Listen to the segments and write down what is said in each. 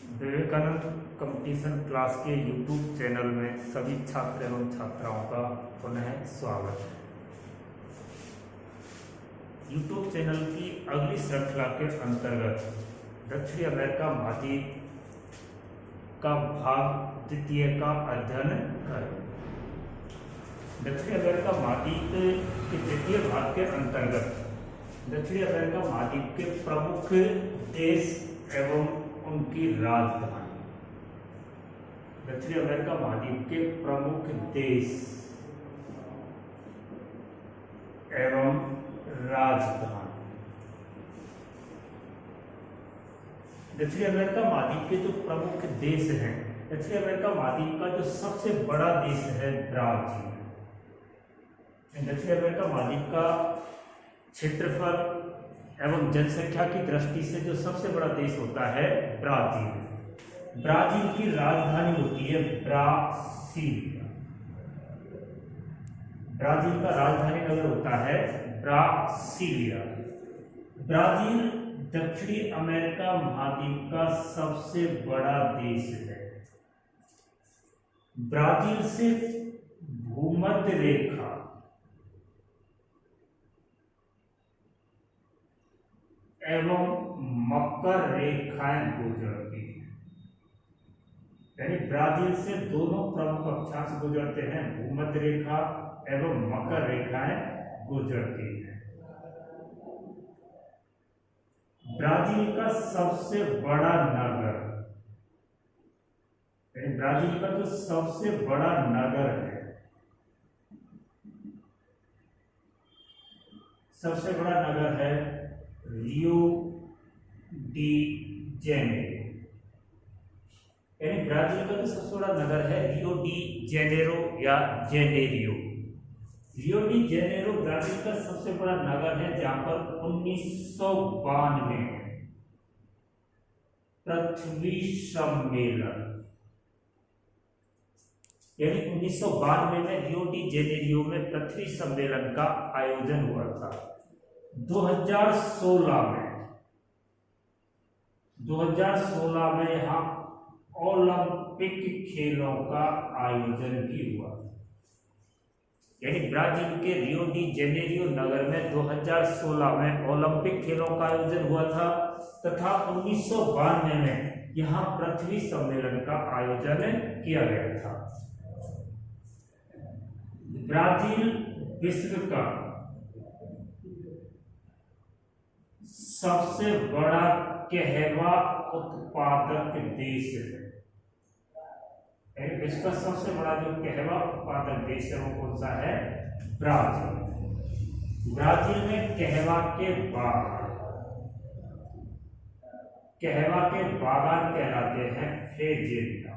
Vivekananda competition class के YouTube channel में सभी छात्र एवं छात्राओं का पुनः स्वागत है। यूट्यूब चैनल की अगली श्रृंखला के अंतर्गत दक्षिण अमेरिका महाद्वीप का भाग द्वितीय का अध्ययन करें। दक्षिण अमेरिका महाद्वीप के द्वितीय भाग के अंतर्गत दक्षिण अमेरिका महाद्वीप के प्रमुख देश एवं उनकी राजधानी, दक्षिण अमेरिका महाद्वीप के प्रमुख देश एवं राजधानी। दक्षिण अमेरिका महाद्वीप के जो प्रमुख देश हैं, दक्षिण अमेरिका महाद्वीप का जो सबसे बड़ा देश है ब्राजील। दक्षिण अमेरिका महाद्वीप का क्षेत्रफल एवं जनसंख्या की दृष्टि से जो सबसे बड़ा देश होता है ब्राजील। ब्राजील की राजधानी होती है ब्रासीलिया। ब्राजील का राजधानी नगर होता है ब्रासीलिया। ब्राजील दक्षिणी अमेरिका महाद्वीप का सबसे बड़ा देश है। ब्राजील से भूमध्य रेखा एवं मकर रेखाएं गुजरती हैं। यानी ब्राजील से दोनों प्रमुख अक्षांश गुजरते हैं, भूमध्य रेखा एवं मकर रेखाएं गुजरती हैं। ब्राजील का सबसे बड़ा नगर, यानी ब्राजील का जो सबसे बड़ा नगर है, सबसे बड़ा नगर है रियो डी जेनेरो। यानी ब्राजील का जो सबसे बड़ा नगर है रियो डी जेनेरो या Janeiro. Rio de Janeiro Brazil का सबसे बड़ा नगर है, जहां पर 1992 पृथ्वी सम्मेलन, यानी 1992 में रियो डी जेनेरियो में पृथ्वी सम्मेलन का आयोजन हुआ था। 2016 में यहाँ ओलंपिक खेलों का आयोजन भी हुआ। यानी ब्राजील के रियो डी जेनेरियो नगर में 2016 में ओलंपिक खेलों का आयोजन हुआ था तथा 1992 में यहाँ पृथ्वी सम्मेलन का आयोजन किया गया था। ब्राजील विश्व का सबसे बड़ा कहवा उत्पादक देश है। विश्व का सबसे बड़ा जो कहवा उत्पादक देश है वो कौन सा है? ब्राजील। ब्राजील में कहवा के बागान कहलाते हैं फेजेंडा।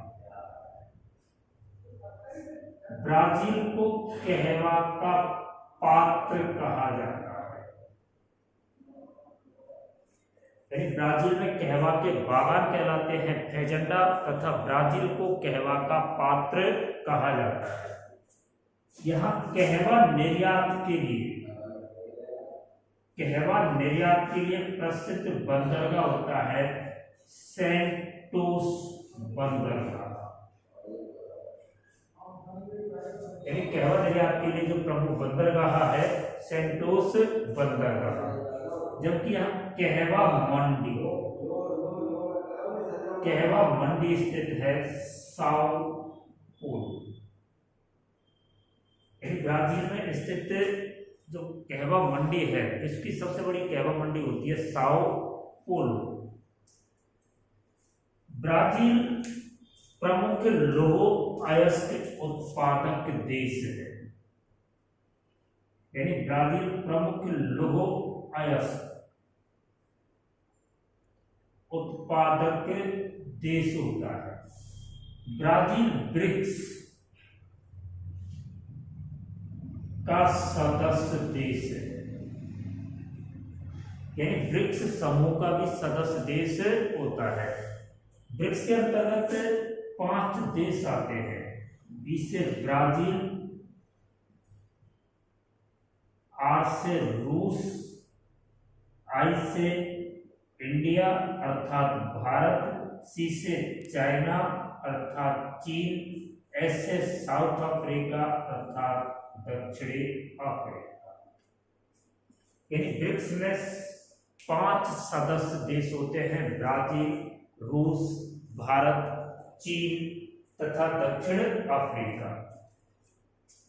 ब्राजील को कहवा का पात्र कहा जाता है। यानी ब्राजील में कहवा के बागान कहलाते हैं फेजेंडा तथा ब्राजील को कहवा का पात्र कहा जाता है। यहाँ कहवा निर्यात के लिए प्रसिद्ध बंदरगाह होता है सेंटोस बंदरगाह। यानी कहवा निर्यात के लिए जो प्रमुख बंदरगाह है सेंटोस बंदरगाह। जबकि यहाँ कहवा मंडी स्थित है साओ पोलो। ब्राजील में स्थित जो कहवा मंडी है, इसकी सबसे बड़ी कहवा मंडी होती है साओ पोलो। ब्राजील प्रमुख लौह अयस्क उत्पादक देश है। यानी ब्राजील प्रमुख लौह अयस्क उत्पादक देश होता है। ब्राजील ब्रिक्स का सदस्य देश है। यानी ब्रिक्स समूह का भी सदस्य देश होता है। ब्रिक्स के अंतर्गत 5 देश आते हैं। बी से ब्राजील, आर से रूस, आई से इंडिया अर्थात भारत, सी से चाइना अर्थात चीन, एस से साउथ अफ्रीका अर्थात दक्षिणी अफ्रीका। यानी ब्रिक्स में 5 सदस्य देश होते हैं, ब्राजील, रूस, भारत, चीन तथा दक्षिण अफ्रीका।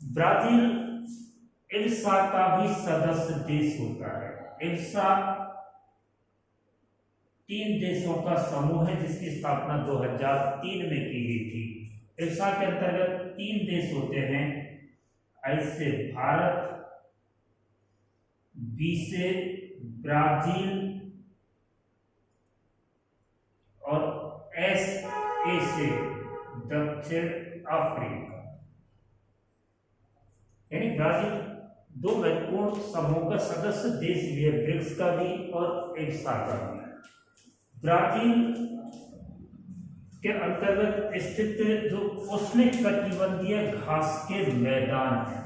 ब्राजील इल्सा का भी सदस्य देश होता है। इल्सा 3 देशों का समूह है जिसकी स्थापना 2003 में की गई थी। इल्सा के अंतर्गत 3 देश होते हैं, आई से भारत, बी से ब्राजील और एस ए से दक्षिण अफ्रीका। यानी ब्राजील 2 महत्वपूर्ण समूह का सदस्य देश भी है, ब्रिक्स का भी और इल्सा का भी। ब्राजील के अंतर्गत स्थित जो उष्णकटिबंधीय घास के मैदान है,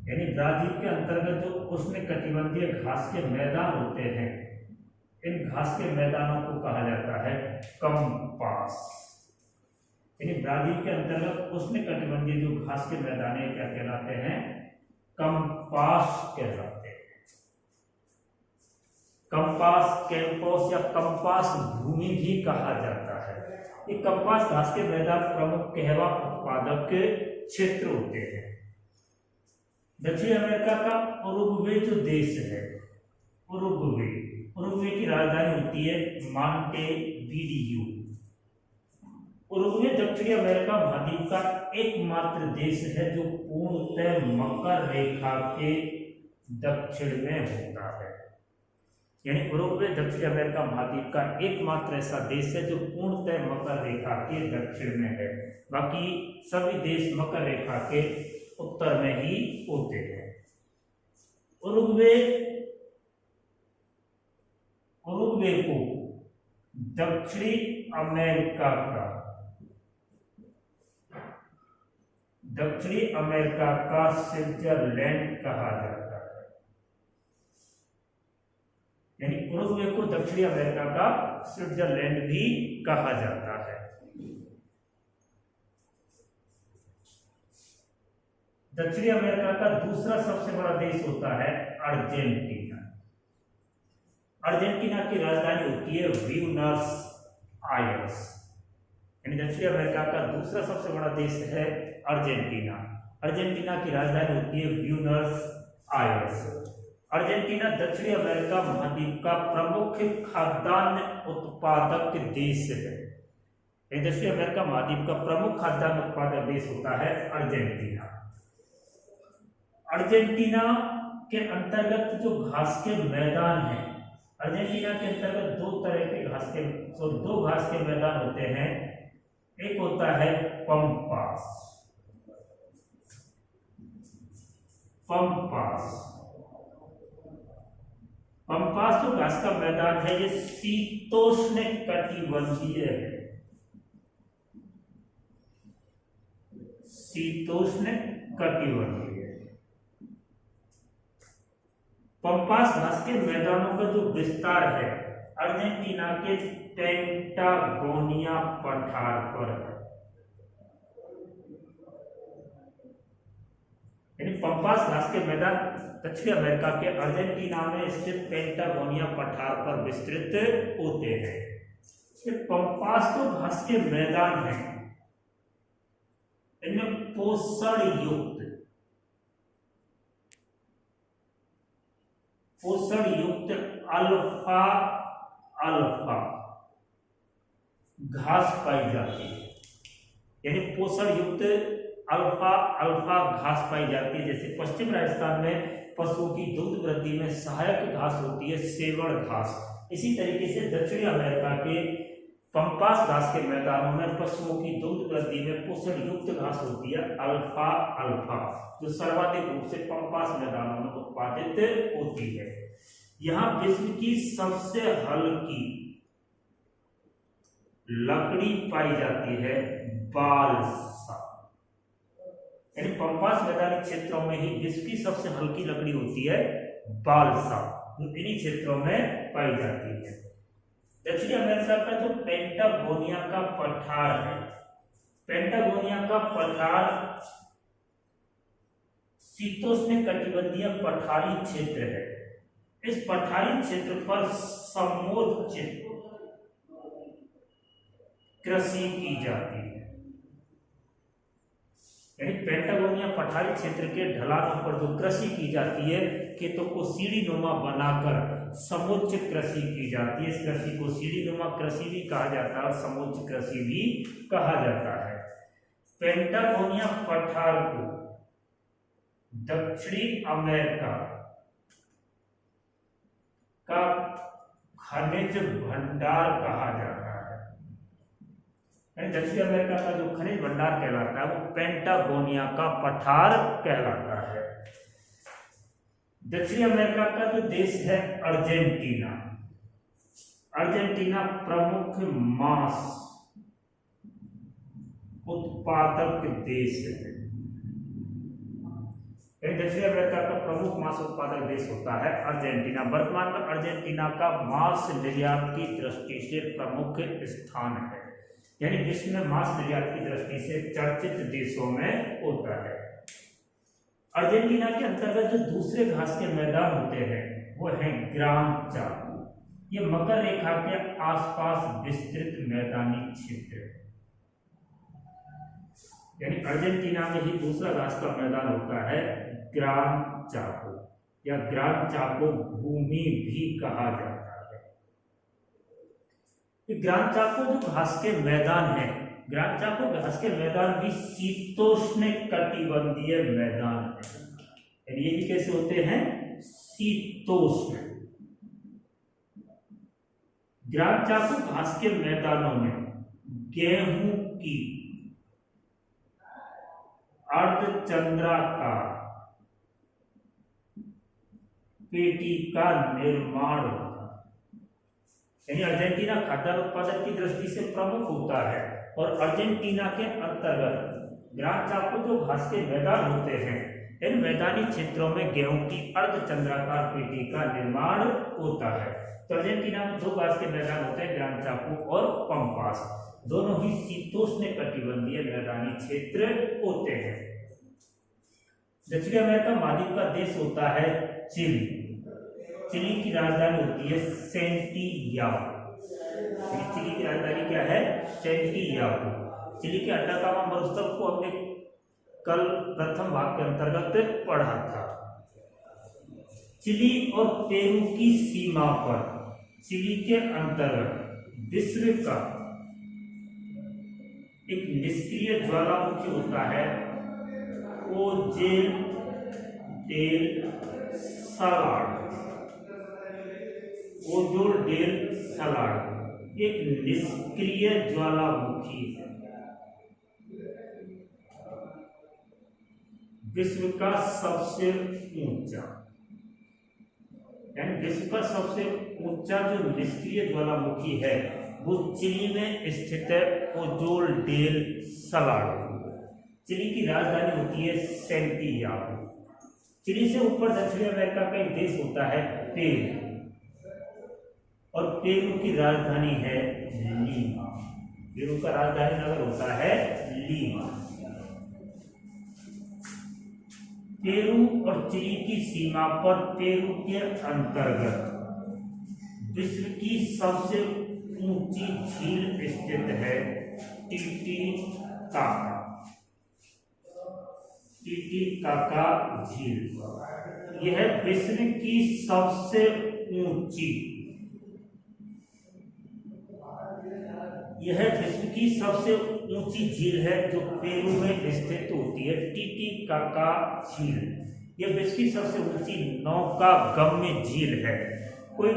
यानी ब्राजील के अंतर्गत जो उष्णकटिबंधीय घास के मैदान होते हैं, इन घास के मैदानों को कहा जाता है कंपास। यानी ब्राजील के अंतर्गत उष्णकटिबंधीय जो घास के मैदान है क्या कहलाते हैं? कंपास कहलाते हैं। कंपास, कैंपस या कंपास भूमि भी कहा जाता है। ये कंपास घास के मैदान प्रमुख कहवा उत्पादक क्षेत्र होते हैं। दक्षिण अमेरिका का उरुग्वे जो देश है, उरुग्वे की राजधानी होती है मॉन्टेविडियो। उरुग्वे दक्षिण अमेरिका महाद्वीप का एकमात्र देश है जो पूर्णतः मकर रेखा के दक्षिण में होता है। यानी उरुग्वे दक्षिण अमेरिका महाद्वीप का एकमात्र ऐसा देश है जो पूर्णतः मकर रेखा के दक्षिण में है। बाकी सभी देश मकर रेखा के उत्तर में ही होते हैं। उरुग्वे को दक्षिणी अमेरिका का स्विट्जरलैंड कहा जाता है। यानी उरुग्वे को दक्षिणी अमेरिका का स्विट्जरलैंड भी कहा जाता है। दक्षिणी अमेरिका का दूसरा सबसे बड़ा देश होता है अर्जेंटीना। अर्जेंटीना की राजधानी होती है ब्यूनस आयर्स। यानी दक्षिणी अमेरिका का दूसरा सबसे बड़ा देश है अर्जेंटीना। अर्जेंटीना की राजधानी होती है ब्यूनस आयर्स। अर्जेंटीना दक्षिणी अमेरिका महाद्वीप का प्रमुख खाद्यान्न उत्पादक देश है। दक्षिण अमेरिका महाद्वीप का प्रमुख खाद्यान्न उत्पादक देश होता है अर्जेंटीना। अर्जेंटीना के अंतर्गत जो घास के मैदान हैं, अर्जेंटीना के अंतर्गत 2 तरह के दो घास के मैदान होते हैं। एक होता है पंपास। पंपास जो घास का मैदान है ये शीतोष्ण कटिबंधीय है। शीतोष्ण कटिबंधीय पंपास घास के मैदानों का जो विस्तार है अर्जेंटीना के पेंटागोनिया पठार पर है। यानी पंपास घास के मैदान दक्षिण अमेरिका के अर्जेंटीना में स्थित पेंटागोनिया पठार पर विस्तृत होते हैं। ये पंपास जो घास के मैदान हैं इनमें पोषण युक्त अल्फा घास पाई जाती है। यानी पोषण युक्त अल्फा घास पाई जाती है। जैसे पश्चिम राजस्थान में पशुओं की दुग्ध वृद्धि में सहायक घास होती है सेवड़ घास। इसी तरीके से दक्षिणी अमेरिका के पंपास घास के मैदानों में पशुओं की दुग्ध वृद्धि में पोषण युक्त घास होती है अल्फा, जो सर्वाधिक रूप से पंपास मैदानों में उत्पादित होती है। यहाँ विश्व की सबसे हल्की लकड़ी पाई जाती है बालसा। यानी पंपास मैदानी क्षेत्रों में ही विश्व की सबसे हल्की लकड़ी होती है बालसा, जो इन्हीं क्षेत्रों में पाई जाती है। दक्षिणी अमेरिका का जो पेंटागोनिया का पठार है, पेंटागोनिया का पठार शीतोष्ण कटिबंधीय पठारी क्षेत्र है। इस पठारी क्षेत्र पर समोच्च कृषि की जाती है। यानी पेंटागोनिया पठारी क्षेत्र के ढलानों पर जो कृषि की जाती है, खेतों को सीढ़ी नुमा बनाकर समोच्च कृषि की जाती है। इस कृषि को सीढ़ी नुमा कृषि भी कहा जाता है और समोच्च कृषि भी कहा जाता है। पेंटागोनिया पठार को दक्षिणी अमेरिका का खनिज भंडार कहा जाता है। दक्षिण अमेरिका का जो खनिज भंडार कहलाता है वो पेंटागोनिया का पठार कहलाता है। दक्षिण अमेरिका का जो देश है अर्जेंटीना, अर्जेंटीना प्रमुख मांस उत्पादक देश है। दक्षिण अमेरिका का प्रमुख मांस उत्पादक देश होता है अर्जेंटीना। वर्तमान में अर्जेंटीना का मांस निर्यात की दृष्टि से प्रमुख स्थान है, यानी विश्व में मांस निर्यात की दृष्टि से चर्चित देशों में होता है। अर्जेंटीना के अंतर्गत जो दूसरे घास के मैदान होते हैं वो है ग्रान चाको। ये मकर रेखा के आसपास विस्तृत मैदानी क्षेत्र है। यानी अर्जेंटीना में ही दूसरा घास का मैदान होता है ग्रान चाको, या ग्रान चाको भूमि भी कहा जाता है। ग्रान चाको जो घास के मैदान है, ग्रान चाको घास के मैदान भी शीतोष्ण कटिबंधीय मैदान है। ये भी कैसे होते हैं? शीतोष्ण। ग्रान चाको घास के मैदानों में गेहूं की अर्धचंद्राकार पेटी का निर्माण होता है। यानी अर्जेंटीना खाद्यान्न उत्पादन की दृष्टि से प्रमुख होता है और अर्जेंटीना के अंतर्गत ग्रान चाको जो घास के मैदान होते हैं, इन मैदानी क्षेत्रों में गेहूं की अर्धचंद्राकार पेटी का निर्माण होता है। तो अर्जेंटीना में दो घास के मैदान होते हैं, ग्रान चाको और पंपास, दोनों ही शीतोष्ण कटिबंधीय मैदानी क्षेत्र होते हैं। दक्षिण अमेरिका महाद्वीप का देश होता है चिली। चिली की राजधानी होती है सैंटियागो। चिली की राजधानी क्या है? सैंटियागो। चिली के अंटाकामा मरुस्थल को हमने कल प्रथम भाग के अंतर्गत पढ़ा था। चिली और पेरू की सीमा पर चिली के अंतर्गत विश्व का एक निष्क्रिय ज्वालामुखी होता है ओजेल डेल सालाड। ओजोल डेल सालाड एक निष्क्रिय ज्वालामुखी है। विश्व का सबसे ऊंचा, यानी विश्व का सबसे ऊंचा जो निष्क्रिय ज्वालामुखी है वो चिली में स्थित है, ओजोल डेल सालाड। चिली की राजधानी होती है सैंटियागो। चिली से ऊपर दक्षिण अमेरिका का एक देश होता है पेरू, और पेरू की राजधानी है लीमा। पेरू का राजधानी नगर होता है लीमा। पेरू और चिली की सीमा पर पेरू के अंतर्गत विश्व की सबसे ऊंची झील स्थित है टीटीकाका। टीटीकाका झील यह विश्व की सबसे ऊंची, यह विश्व की सबसे ऊंची झील है जो पेरू में स्थित होती है। टीटीकाका झील यह विश्व की सबसे ऊंची नौकागम्य झील है। कोई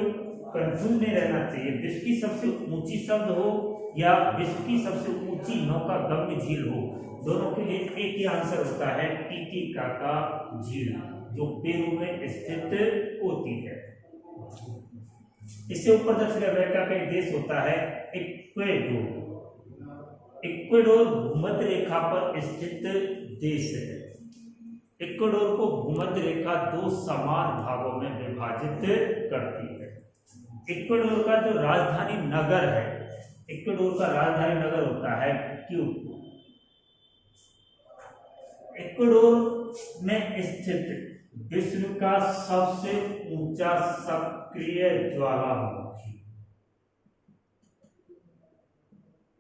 कंफ्यूज नहीं रहना चाहिए, विश्व की सबसे ऊंची शब्द हो या विश्व की सबसे ऊंची नौकागम्य झील हो, दोनों के लिए एक ही आंसर होता है टीटीकाका झील जो पेरू में स्थित होती है। इससे ऊपर दक्षिण अमेरिका का एक देश होता है इक्वेडोर। इक्वेडोर भूमध्य रेखा पर स्थित देश है। इक्वेडोर को भूमध्य रेखा दो समान भागों में विभाजित करती है। इक्वाडोर का जो राजधानी नगर है, इक्वाडोर का राजधानी नगर होता है क्यूटो। इक्वाडोर में स्थित विश्व का सबसे ऊंचा सक्रिय ज्वालामुखी,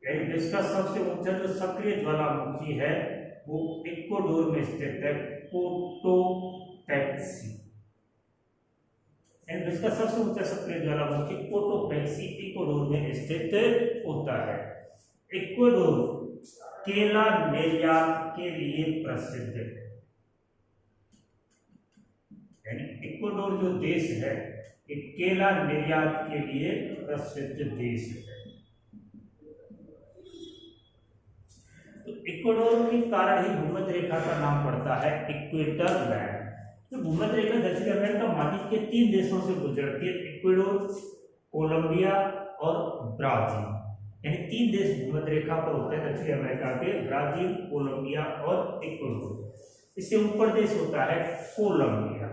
यानी विश्व का सबसे ऊंचा जो सक्रिय ज्वालामुखी है वो इक्वाडोर में स्थित है, कोटोपैक्सी। विश्व का सबसे ऊंचा सक्रिय ज्वालामुखी कोटोपैक्सी इक्वाडोर में स्थित होता है। इक्वाडोर केला निर्यात के लिए प्रसिद्ध है, यानी इक्वाडोर जो देश है ये केला निर्यात के लिए प्रसिद्ध देश है। तो इक्वाडोर के कारण ही भूमध्य रेखा का नाम पड़ता है इक्वेटर लैंड। तो भूमध्य रेखा दक्षिण अमेरिका महाद्वीप के 3 देशों से गुजरती है, इक्वाडोर, कोलंबिया और ब्राजील, यानी 3 देश भूमध्य रेखा पर होते हैं दक्षिण अमेरिका के, ब्राजील, कोलंबिया और इक्वाडोर। इससे ऊपर देश होता है कोलंबिया।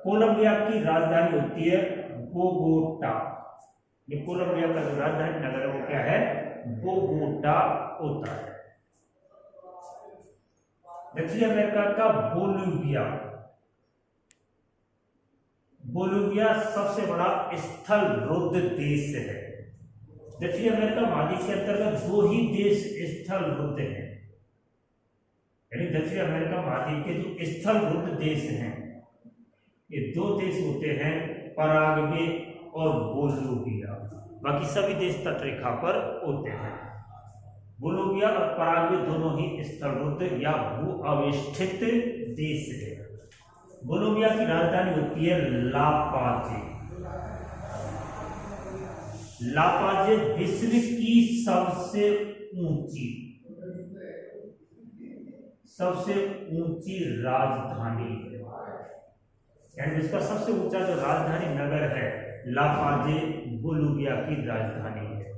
कोलंबिया की राजधानी होती है बोगोटा। ये कोलंबिया का जो राजधानी नगर है वो क्या है, बोगोटा होता है। दक्षिण अमेरिका का बोलिविया, बोलिविया सबसे बड़ा स्थल रुद्ध देश है। दक्षिण अमेरिका महाद्वीप के अंतर्गत 2 ही देश स्थल रुद्ध हैं, यानी दक्षिण अमेरिका महाद्वीप के जो स्थल रुद्ध देश हैं ये 2 देश होते हैं, पराग्वे और बोलिविया। बाकी सभी देश तटरेखा पर होते हैं। बोलिविया और पराग्वे दोनों ही स्थलरुद्ध या भू अवस्थित देश है। बोलिविया की राजधानी होती है लापाजे। लापाजे विश्व की सबसे ऊंची राजधानी है, यानी इसका सबसे ऊंचा जो राजधानी नगर है लापाजे बोलिविया की राजधानी है।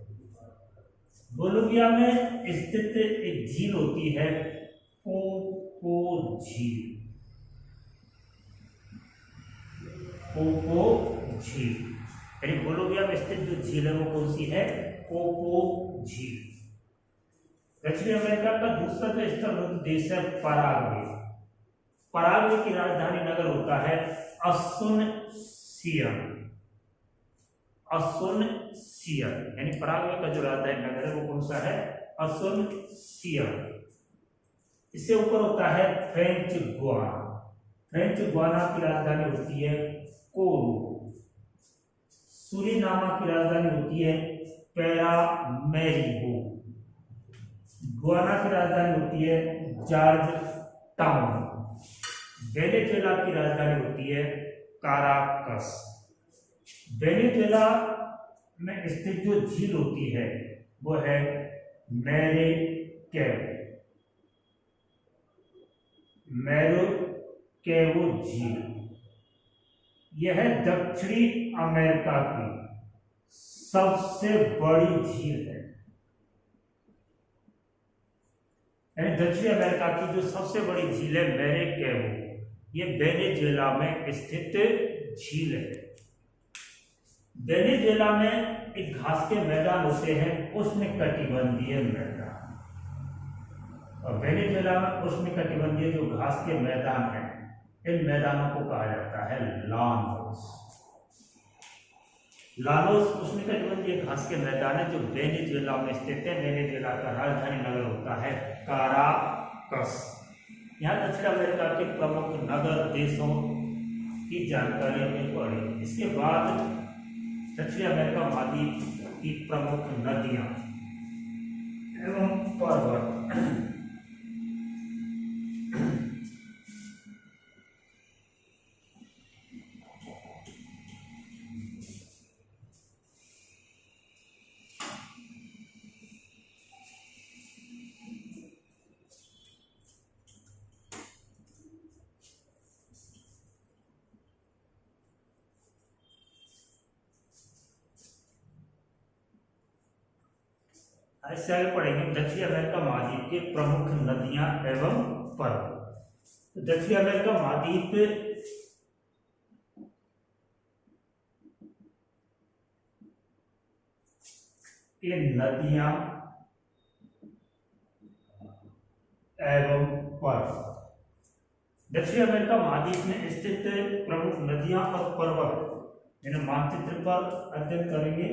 बोलिविया में स्थित एक झील होती है पोपो झील। पोपो झील, यानी बोलिविया में स्थित जो झील है वो कौन सी है, पोपो झील। दक्षिण अमेरिका का दूसरा जो स्थलरुद्ध देश है पराग्वे। पराग्वे की राजधानी नगर होता है असुनसियन। असुनसियन, यानी पराग्वे का जो राजधानी नगर है वो कौन सा है, असुनसियन। इससे ऊपर होता है फ्रेंच गुआना। फ्रेंच गुआना की राजधानी होती है कोरो। सूरीनामा की राजधानी होती है पैरामैरिबो। गुआना की राजधानी होती है जॉर्ज टाउन। वेनेजुएला की राजधानी होती है काराकस। वेनेजुएला में स्थित जो झील होती है वो है मैरोकैबो झील। यह दक्षिणी अमेरिका की सबसे बड़ी झील है, यानी दक्षिण अमेरिका की जो सबसे बड़ी झील है मैरोकैबो, ये वेनेजुएला में स्थित झील है। वेनेजुएला में एक घास के मैदान होते हैं, उष्णकटिबंधीय मैदान। और वेनेजुएला में उष्णकटिबंधीय जो घास के मैदान हैं इन मैदानों को कहा जाता है लानोस। लानोस उष्णकटिबंधीय घास के मैदान है जो वेनेजुएला में स्थित है। वेनेजुएला का राजधानी नगर होता है काराकस। यहाँ दक्षिण अमेरिका के प्रमुख नगर देशों की जानकारी हमने पढ़ी। इसके बाद दक्षिण अमेरिका महाद्वीप की प्रमुख नदियां एवं पर्वत। इससे आगे पढ़ेंगे दक्षिण अमेरिका महाद्वीप के प्रमुख नदियां एवं पर्वत। दक्षिण अमेरिका महाद्वीप के नदियां एवं पर्वत। दक्षिण अमेरिका महाद्वीप में स्थित प्रमुख नदियां और पर्वत इन्हें मानचित्र पर अध्ययन करेंगे।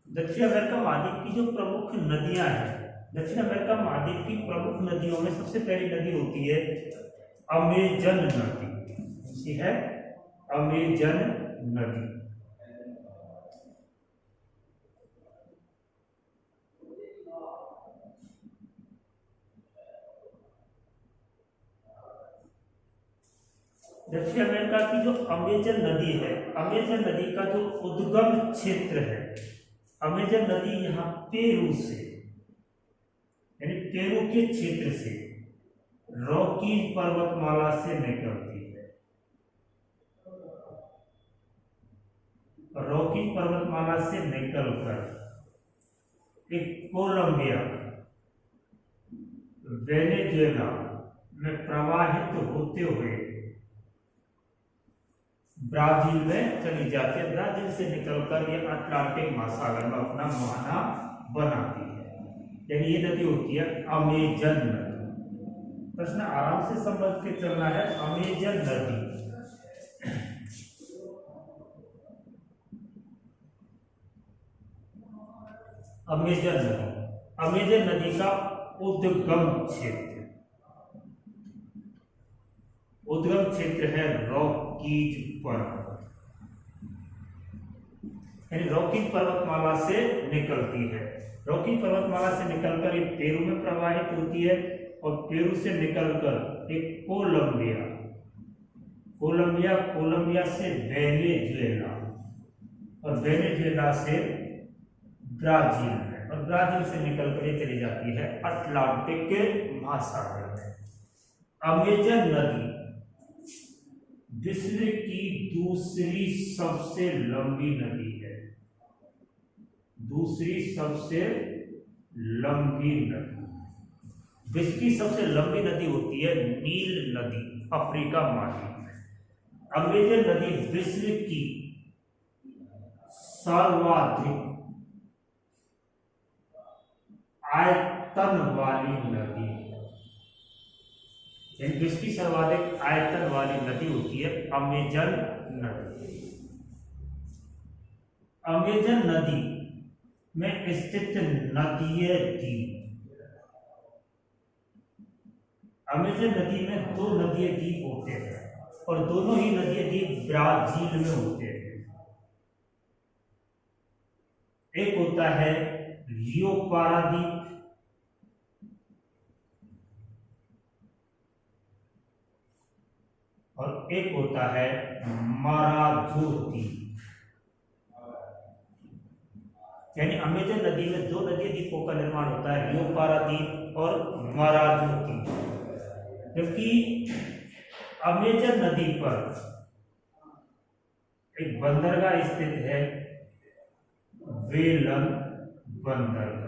दक्षिण अमेरिका महाद्वीप की जो प्रमुख नदियां हैं, दक्षिण अमेरिका महाद्वीप की प्रमुख नदियों में सबसे पहली नदी होती है अमेजन नदी। है अमेजन नदी। दक्षिण अमेरिका की जो अमेजन नदी है, अमेजन नदी का जो उद्गम क्षेत्र है, अमेजन नदी यहाँ पेरू से यानी पेरू के क्षेत्र से रॉकीज पर्वतमाला से निकलती है। रॉकीज पर्वतमाला से निकलकर एक कोलंबिया, वेनेजुएला में प्रवाहित होते हुए ब्राजील में चली जाती है। ब्राजील से निकलकर ये अटलांटिक महासागर में अपना मुहाना बनाती है, यानी ये नदी होती है अमेजन नदी। प्रश्न आराम से समझ के चलना है। अमेजन नदी अमेजन नदी, अमेजन नदी का उद्गम क्षेत्र, उद्गम क्षेत्र है रॉकीज पर्वत, यानी रॉकीज पर्वतमाला से निकलती है। रॉकीज पर्वतमाला से निकलकर एक पेरू में प्रवाहित होती है और पेरू से निकलकर एक कोलंबिया, कोलंबिया, कोलंबिया से वेनेजुएला और वेनेजुएला से ब्राजील में, और ब्राजील से निकलकर ये चली जाती है अटलांटिक महासागर में। अमेजन नदी विश्व की दूसरी सबसे लंबी नदी है, दूसरी सबसे लंबी नदी। विश्व की सबसे लंबी नदी होती है नील नदी, अफ्रीका महाद्वीप में। अमेजन नदी विश्व की सर्वाधिक आयतन वाली नदी है, विश्व की सर्वाधिक आयतन वाली नदी होती है अमेजन नदी। अमेजन नदी में स्थित नदीय द्वीप, अमेजन नदी में दो नदीय द्वीप होते हैं और दोनों ही नदीय द्वीप ब्राजील में होते हैं। एक होता है रियो पारादीप और एक होता है माराजो द्वीप। यानी अमेजन नदी में दो नदी द्वीपों का निर्माण होता है, रियो पारादीप और माराजो द्वीप। जबकि अमेजन नदी पर एक बंदरगाह स्थित है, बेलन बंदरगाह।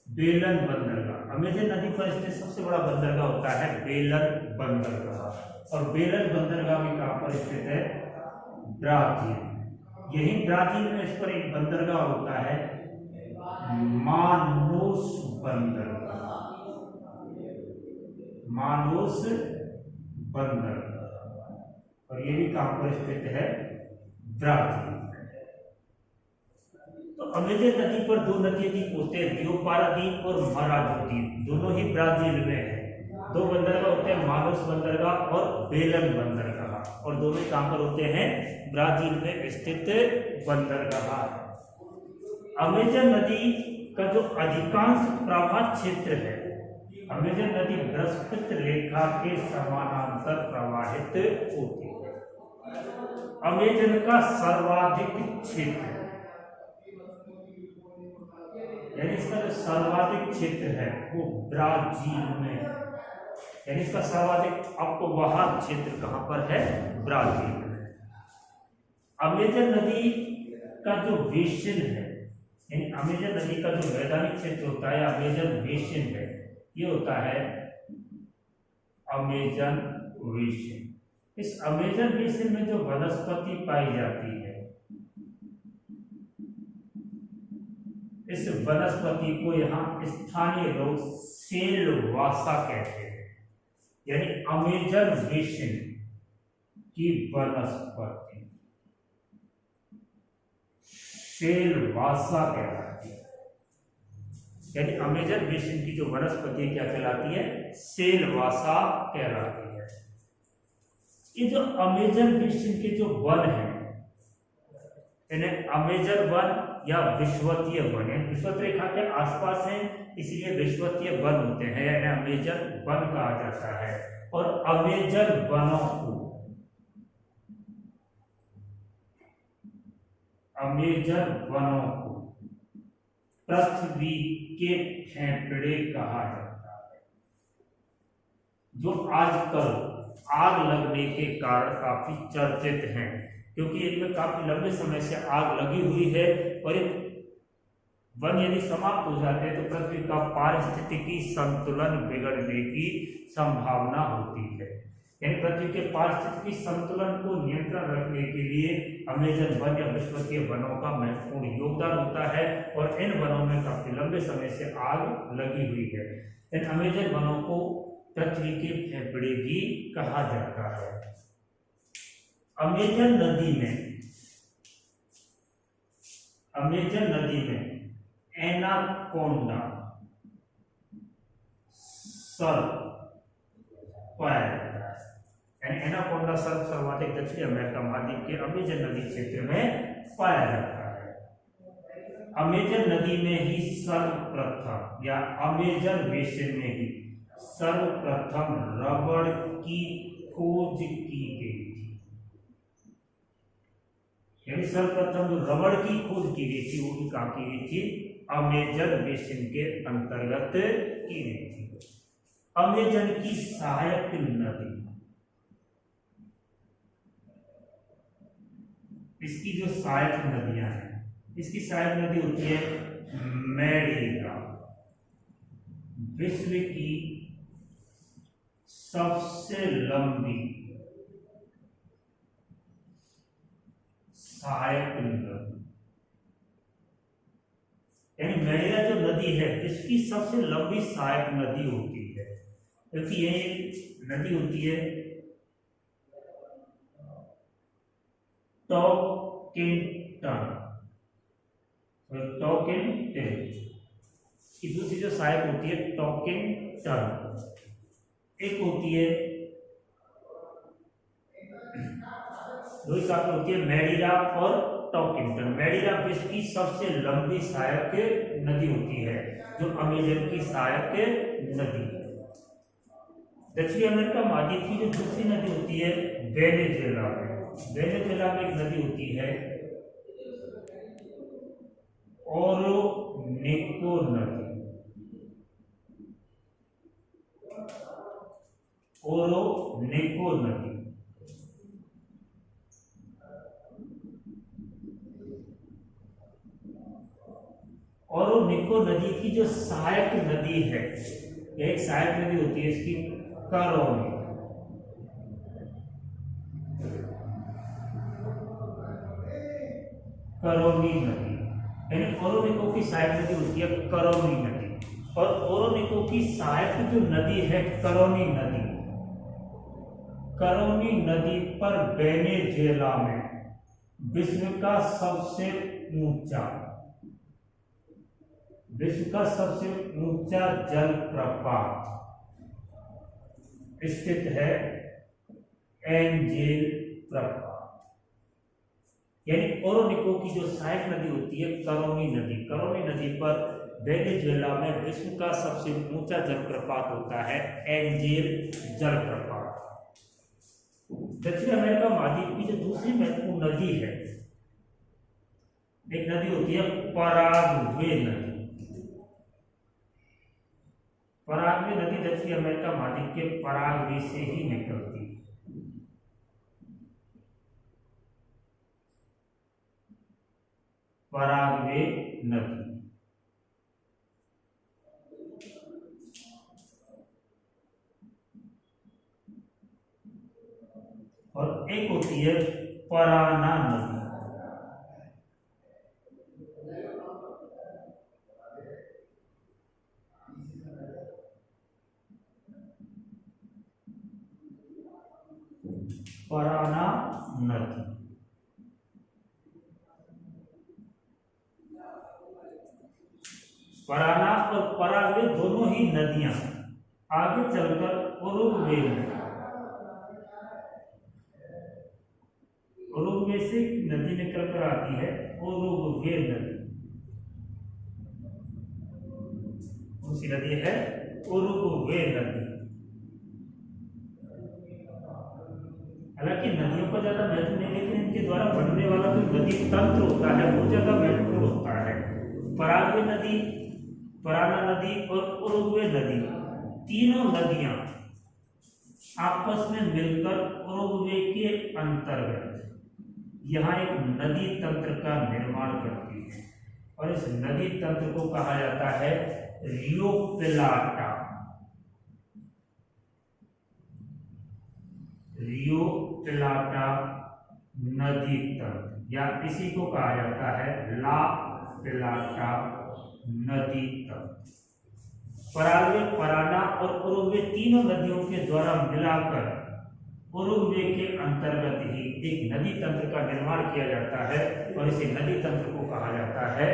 बेलन बंदरगाह अमेजन नदी पर स्थित सबसे बड़ा बंदरगाह होता है बेलन बंदरगाह, और बेलन बंदरगाह भी कहां पर स्थित है? ब्राजील। यही ब्राजील में इस पर एक बंदरगाह होता है मानोस बंदरगाह, मानोस बंदरगाह, और ये भी कहां पर स्थित है? ब्राजील। तो अमेजन नदी पर दो नदी द्वीप होते हैं, रियो पारादीप और माराजो द्वीप, दोनों ही ब्राजील में है। दो बंदरगाह होते हैं, मानोस बंदरगाह और बेलन बंदरगाह, और दोनों कहां पर होते हैं? ब्राजील में स्थित बंदरगाह। अमेजन नदी का जो अधिकांश प्रवाह क्षेत्र है, अमेजन नदी बृहस्पति रेखा के समानांतर प्रवाहित होती है। अमेजन का सर्वाधिक क्षेत्र, यानी इसका जो सर्वाधिक क्षेत्र है वो ब्राजील में, यानी इसका सर्वाधिक आपको वहां क्षेत्र कहां पर है? ब्राजील में। अमेजन नदी का जो बेसिन है, यानी अमेजन नदी का जो मैदानी क्षेत्र होता है, अमेजन बेसिन है, ये होता है अमेजन बेसिन। इस अमेजन बेसिन में जो वनस्पति पाई जाती है, इस वनस्पति को यहाँ स्थानीय लोग सेलवासा कहते हैं, यानी अमेजन बेसिन की वनस्पति सेलवासा कहलाती है। यानी अमेजन बेसिन की जो वनस्पति क्या कहलाती है? सेलवासा कहलाती है। ये जो अमेजन बेसिन के जो वन है, इन्हें अमेजन वन या विश्वतीय वन है, विश्वत रेखा के आसपास है, इसलिए विश्वतीय वन होते हैं, यानी अमेजन वन कहा जाता है। और अमेजन वनों को, अमेजन वनों को पृथ्वी के फेफड़े कहा जाता है, जो आजकल आग लगने के कारण काफी चर्चित हैं, क्योंकि इनमें काफी लंबे समय से आग लगी हुई है। और ये वन यदि समाप्त हो जाते हैं तो पृथ्वी का पारिस्थितिकी संतुलन बिगड़ने की संभावना होती है। यानी पृथ्वी के पारिस्थितिकी संतुलन को नियंत्रण रखने के लिए अमेजन वन या विश्वतीय वनों का महत्वपूर्ण योगदान होता है, और इन वनों में काफी लंबे समय से आग लगी हुई है। इन अमेजन वनों को पृथ्वी के फेफड़े भी कहा जाता है। अमेजन नदी में एनाकोंडा सर्प पाया जाता है, यानी एनाकोंडा सर्प सर्वाधिक दक्षिण अमेरिका महाद्वीप के अमेजन नदी क्षेत्र में पाया जाता है। अमेजन नदी में ही सर्वप्रथम, या अमेजन बेसिन में ही सर्वप्रथम रबड़ की खोज की गई थी। यानी सर्वप्रथम जो रबड़ की खोज की गई थी वो भी कहाँ की गई थी? अमेजन बेसिन के अंतर्गत की गई थी। अमेजन की सहायक नदी, इसकी जो सहायक नदियां हैं, इसकी सहायक नदी होती है मैडीरा, विश्व की सबसे लंबी सहायक नदी। यानी मैडीरा जो नदी है इसकी सबसे लंबी सहायक नदी होती है, क्योंकि ये नदी होती है टॉकिंटन की दूसरी जो सहायक होती है टॉकिंटन, एक होती है दो ही साथ होती है मैडीरा और टॉकिंटन। मैडीरा विश्व की सबसे लंबी सहायक नदी होती है, जो अमेजन की सहायक नदी है। दक्षिण अमेरिका महाद्वीप की जो दूसरी नदी होती है वेनेजुएला में, वेनेजुएला में एक नदी होती है ओरोनिको नदी, ओरोनिको नदी। ओरोनिको नदी की जो सहायक नदी है, एक सहायक नदी होती है इसकी करोनी, करोनी नदी। यानी ओरोनिको की सहायक नदी होती है करोनी नदी, और ओरोनिको की सहायक जो नदी है करोनी नदी, करोनी नदी पर वेनेजुएला में विश्व का सबसे ऊंचा जलप्रपात स्थित है, एंजेल प्रपात। यानी ओरोनिको की जो सहायक नदी होती है करोनी नदी, करोनी नदी पर वेनेजुएला में विश्व का सबसे ऊंचा जलप्रपात होता है एंजेल जलप्रपात। दक्षिण अमेरिका महाद्वीप की जो दूसरी महत्वपूर्ण नदी है, एक नदी होती है पराग्वे नदी। पराग्वे नदी दक्षिण अमेरिका महाद्वीप के पराग्वे से ही निकलती है। पराग्वे नदी। और एक होती है पराना नदी। पराना नदी। पराना और पराग्वे दोनों ही नदियां आगे चलकर उरुग्वे से नदी निकल कर आती है उरुग्वे नदी। कौन सी नदी है? उरुग्वे नदी। हालांकि नदियों का ज्यादा महत्व नहीं, लेकिन इनके द्वारा बनने वाला जो नदी तंत्र होता है वो ज्यादा महत्वपूर्ण होता है। पराग्वे नदी, पराना नदी और उरुग्वे नदी, तीनों नदियां आपस में मिलकर उरुग्वे के अंतर्गत यहाँ एक नदी तंत्र का निर्माण करती है और इस नदी तंत्र को कहा जाता है रियो प्लाटा। रियो प्लाटा नदी तंत्र, या इसी को कहा जाता है ला प्लाटा नदी तंत्र। पराग्वे, पराना और उरुग्वे तीनों नदियों के द्वारा मिलाकर उरुग्वे के अंतर्गत ही एक नदी तंत्र का निर्माण किया जाता है और इसे नदी तंत्र को कहा जाता है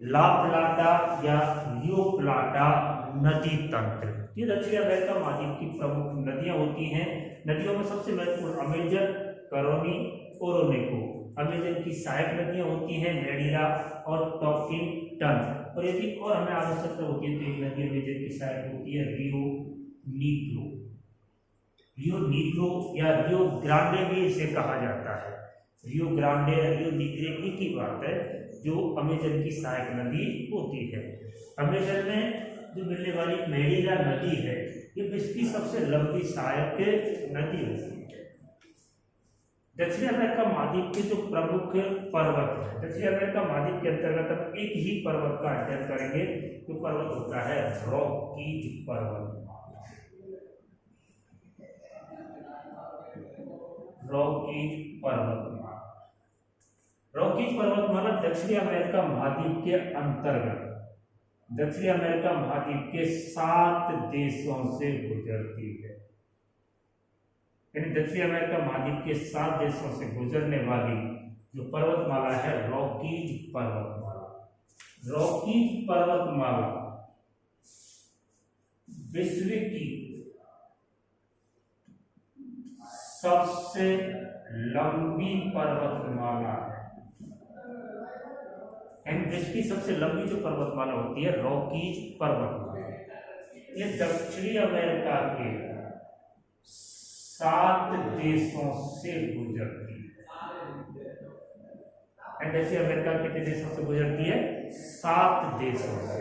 ला प्लाटा या रियो प्लाटा नदी तंत्र। ये दक्षिण अमेरिका महाद्वीप की प्रमुख नदियां होती हैं। नदियों में सबसे महत्वपूर्ण अमेजन, करोनी, ओरोनेको। अमेजन की सहायक नदियां होती हैं मेडिरा और टॉकिंगटन। और यदि और हमें आवश्यकता होती है तो एक नदी अमेजन की सहायक होती है रियो नीग्रो। रियो नीग्रो या रियो ग्रांडे भी इसे कहा जाता है। रियो ग्रांडे या रियो नीग्रे एक ही बात है, जो अमेजन की सहायक नदी होती है। अमेजन में जो मिलने वाली मेडिरा नदी है ये विश्व की सबसे लंबी सहायक नदी होती है। दक्षिण अमेरिका महाद्वीप के जो प्रमुख पर्वत है, दक्षिण अमेरिका महाद्वीप के अंतर्गत हम एक ही पर्वत का अध्ययन करेंगे। जो पर्वत होता है रॉकीज पर्वत। रॉकीज पर्वतमाला। रॉकीज पर्वतमाला दक्षिण अमेरिका महाद्वीप के अंतर्गत दक्षिण अमेरिका महाद्वीप के 7 देशों से गुजरती है। यानी दक्षिण अमेरिका महाद्वीप के 7 देशों से गुजरने वाली जो पर्वतमाला है रॉकीज पर्वतमाला। रॉकीज पर्वतमाला विश्व की सबसे लंबी पर्वतमाला है। विश्व की सबसे लंबी जो पर्वतमाला होती है रॉकीज पर्वतमाला, ये दक्षिणी अमेरिका के 7 देशों से गुजरती है। दक्षिण अमेरिका कितने देशों से गुजरती है? 7 देशों से।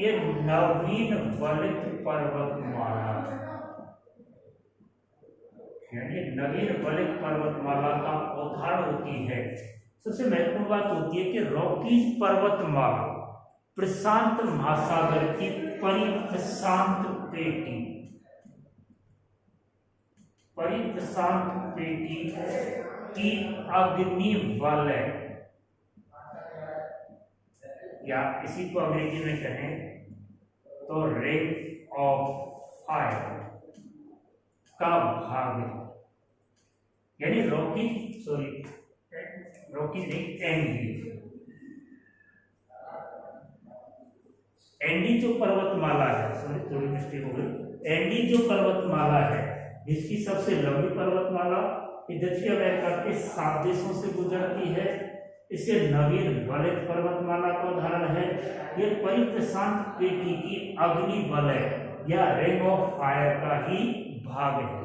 ये नवीन वलित पर्वतमाला है, यानी नवीन वलित पर्वतमाला का उदाहरण होती है। सबसे महत्वपूर्ण बात होती है कि रॉकीज पर्वतमाला प्रशांत महासागर की परिप्रशांत पेटी की अग्नि वलय, या इसी को अंग्रेजी में कहें तो रिंग ऑफ फायर का भाग है। यानी रॉकीज एंडी जो पर्वतमाला है, थोड़ी मिस्टेक हो गई। एंडी जो पर्वतमाला है जिसकी सबसे लंबी पर्वतमाला दक्षिण अमेरिका के 7 देशों से गुजरती है। इसे नवीन वलित पर्वतमाला का उदाहरण है। ये परिप्रशांत पेटी की अग्नि वलय या रिंग ऑफ फायर का ही भाग है।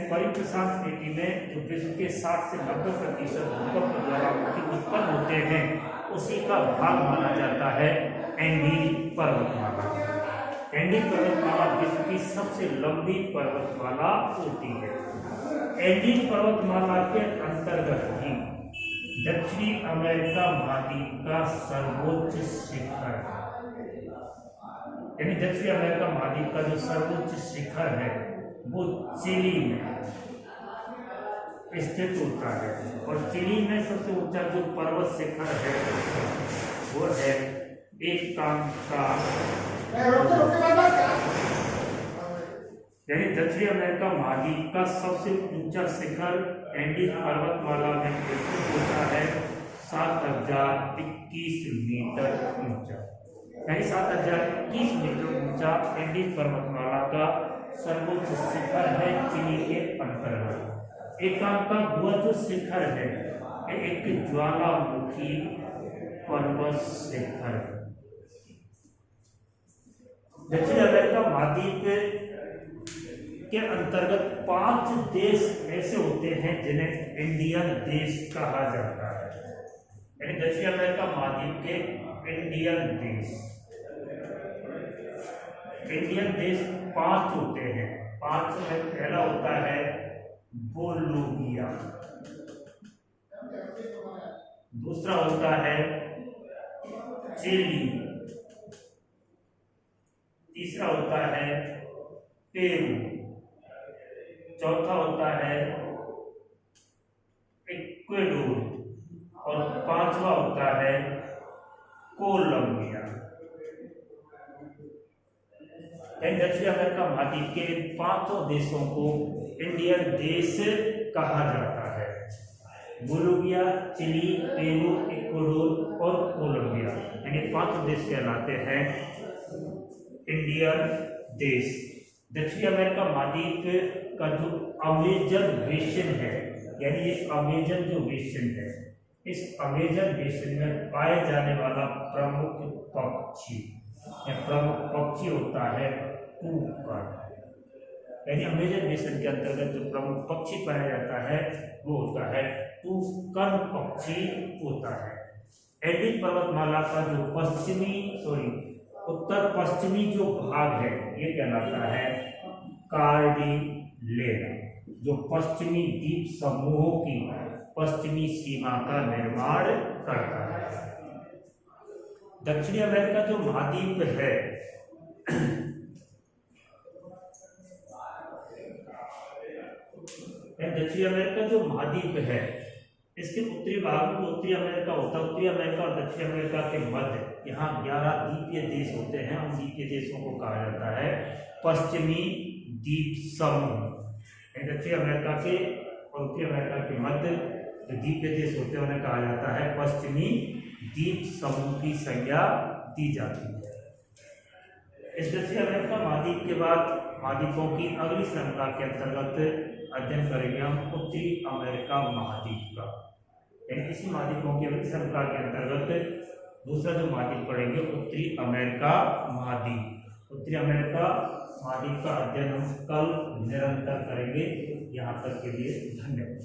परिप्रशांत पेटी में जो विश्व के 60 से 90% भूकंप द्वारा उत्पन्न होते हैं उसी का भाग माना जाता है एंडी पर्वतमाला। एंडी पर्वतमाला विश्व की सबसे लंबी पर्वतमाला होती है। एंडी पर्वतमाला के अंतर्गत ही दक्षिणी अमेरिका महाद्वीप का सर्वोच्च शिखर, यानी दक्षिणी अमेरिका महाद्वीप का जो सर्वोच्च शिखर है वो चिली में स्थित होता है। और चिली में सबसे ऊंचा जो पर्वत शिखर है वो है यानी दक्षिणी अमेरिका महाद्वीप का सबसे ऊंचा शिखर एंडीज पर्वतमाला में स्थित होता है 7021 मीटर ऊंचा, यानी 7021 मीटर ऊंचा एंडीज पर्वतमाला का सर्वोच्च शिखर है चिली के अंतर्गत। एकांका गुहा जो शिखर है एक ज्वालामुखी पर्वत शिखर। दक्षिण अमेरिका महाद्वीप के अंतर्गत 5 देश ऐसे होते हैं जिन्हें इंडियन देश कहा जाता है, यानी दक्षिण अमेरिका महाद्वीप के इंडियन देश 5 होते हैं। 5 में पहला होता है बोलोविया, दूसरा होता है चिली, तीसरा होता है पेरू, चौथा होता है इक्वेडोर और 5वां होता है कोलंबिया। दक्षिण अमेरिका महाद्वीप के 5 देशों को इंडियन देश कहा जाता है। बोलोविया, चिली, पेरू, इक्वाडोर और कोलंबिया, यानी 5 देश कहलाते हैं इंडियन देश। दक्षिण अमेरिका महाद्वीप का जो अमेजन बेसिन है, यानी ये अमेजन जो बेसिन है, इस अमेजन बेसिन में पाए जाने वाला प्रमुख पक्षी होता है टूकर, यानी अमेजन बेसिन के अंतर्गत जो प्रमुख पक्षी पाया जाता है वो होता है टूकर पक्षी होता है। एंडीज पर्वतमाला का जो उत्तर पश्चिमी जो भाग है ये कहलाता है कार्डिलेरा, जो पश्चिमी द्वीप समूहों की पश्चिमी सीमा का निर्माण करता है। दक्षिणी अमेरिका जो महाद्वीप है दक्षिण अमेरिका जो महाद्वीप है इसके उत्तरी भाग में जो उत्तरी अमेरिका होता है, उत्तरी अमेरिका और दक्षिण अमेरिका के मध्य यहाँ 11 द्वीपीय देश होते हैं। उन द्वीपीय देशों को कहा जाता है पश्चिमी द्वीप समूह। दक्षिण अमेरिका के और उत्तरी अमेरिका के मध्य जो द्वीपीय देश होते हैं उन्हें कहा जाता है पश्चिमी द्वीप समूह की संज्ञा दी जाती है। इस दक्षिण अमेरिका महाद्वीप के बाद महाद्वीपों की अगली श्रृंखला के अंतर्गत अध्ययन करेंगे हम उत्तरी अमेरिका महाद्वीप का, यानी इसी महाद्वीपों की अगली श्रृंखला के अंतर्गत दूसरा जो महाद्वीप पढ़ेंगे उत्तरी अमेरिका महाद्वीप। उत्तरी अमेरिका महाद्वीप का अध्ययन हम कल निरंतर करेंगे। यहाँ तक के लिए धन्यवाद।